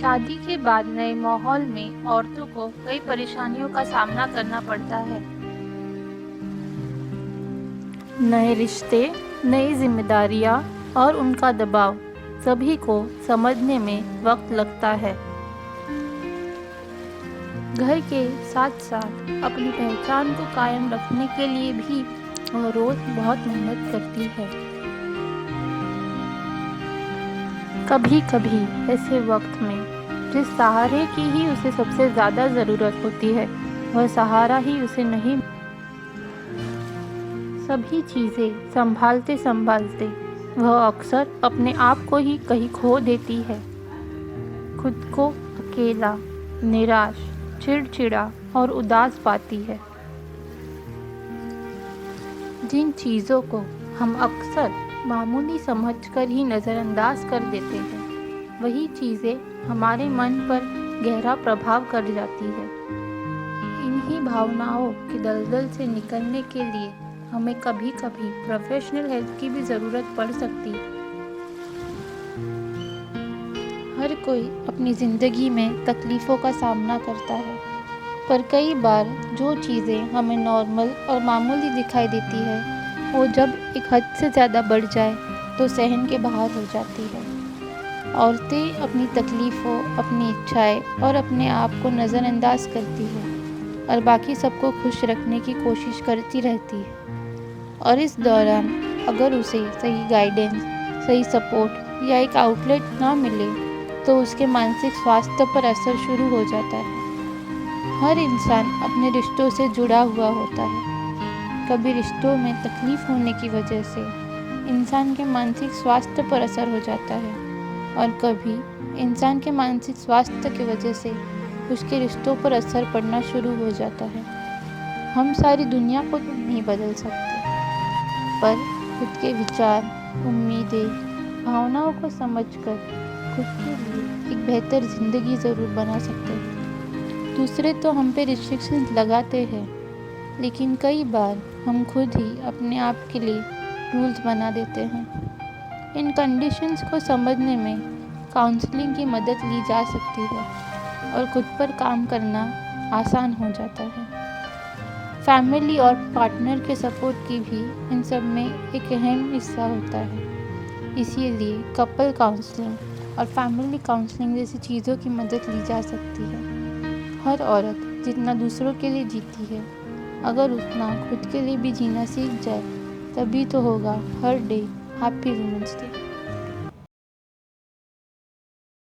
शादी के बाद नए माहौल में औरतों को कई परेशानियों का सामना करना पड़ता है। नए रिश्ते, नई जिम्मेदारियां और उनका दबाव सभी को समझने में वक्त लगता है। घर के साथ साथ अपनी पहचान को कायम रखने के लिए भी वह रोज बहुत मेहनत करती है। कभी कभी ऐसे वक्त में जिस सहारे की ही उसे सबसे ज़्यादा ज़रूरत होती है, वह सहारा ही उसे नहीं। सभी चीज़ें संभालते संभालते वह अक्सर अपने आप को ही कहीं खो देती है। खुद को अकेला, निराश, चिड़चिड़ा और उदास पाती है। जिन चीज़ों को हम अक्सर मामूली समझकर ही नज़रअंदाज कर देते हैं, वही चीज़ें हमारे मन पर गहरा प्रभाव कर जाती है। इन्हीं भावनाओं के दलदल से निकलने के लिए हमें कभी कभी प्रोफेशनल हेल्प की भी ज़रूरत पड़ सकती है। हर कोई अपनी ज़िंदगी में तकलीफ़ों का सामना करता है, पर कई बार जो चीज़ें हमें नॉर्मल और मामूली दिखाई देती है, वो जब एक हद से ज़्यादा बढ़ जाए तो सहन के बाहर हो जाती है। औरतें अपनी तकलीफ़ों, अपनी इच्छाएं और अपने आप को नज़रअंदाज करती है और बाकी सबको खुश रखने की कोशिश करती रहती है। और इस दौरान अगर उसे सही गाइडेंस, सही सपोर्ट या एक आउटलेट ना मिले तो उसके मानसिक स्वास्थ्य पर असर शुरू हो जाता है। हर इंसान अपने रिश्तों से जुड़ा हुआ होता है। कभी रिश्तों में तकलीफ होने की वजह से इंसान के मानसिक स्वास्थ्य पर असर हो जाता है और कभी इंसान के मानसिक स्वास्थ्य की वजह से उसके रिश्तों पर असर पड़ना शुरू हो जाता है। हम सारी दुनिया को तो नहीं बदल सकते, पर खुद के विचार, उम्मीदें, भावनाओं को समझकर खुद के लिए एक बेहतर ज़िंदगी ज़रूर बना सकते हैं। दूसरे तो हम पे रिस्ट्रिक्शंस लगाते हैं, लेकिन कई बार हम खुद ही अपने आप के लिए रूल्स बना देते हैं। इन कंडीशंस को समझने में काउंसलिंग की मदद ली जा सकती है और खुद पर काम करना आसान हो जाता है। फैमिली और पार्टनर के सपोर्ट की भी इन सब में एक अहम हिस्सा होता है। इसीलिए कपल काउंसलिंग और फैमिली काउंसलिंग जैसी चीज़ों की मदद ली जा सकती है। हर औरत जितना दूसरों के लिए जीती है, अगर उतना खुद के लिए भी जीना सीख जाए, तभी तो होगा हर डे हैप्पी वुमेन्स डे।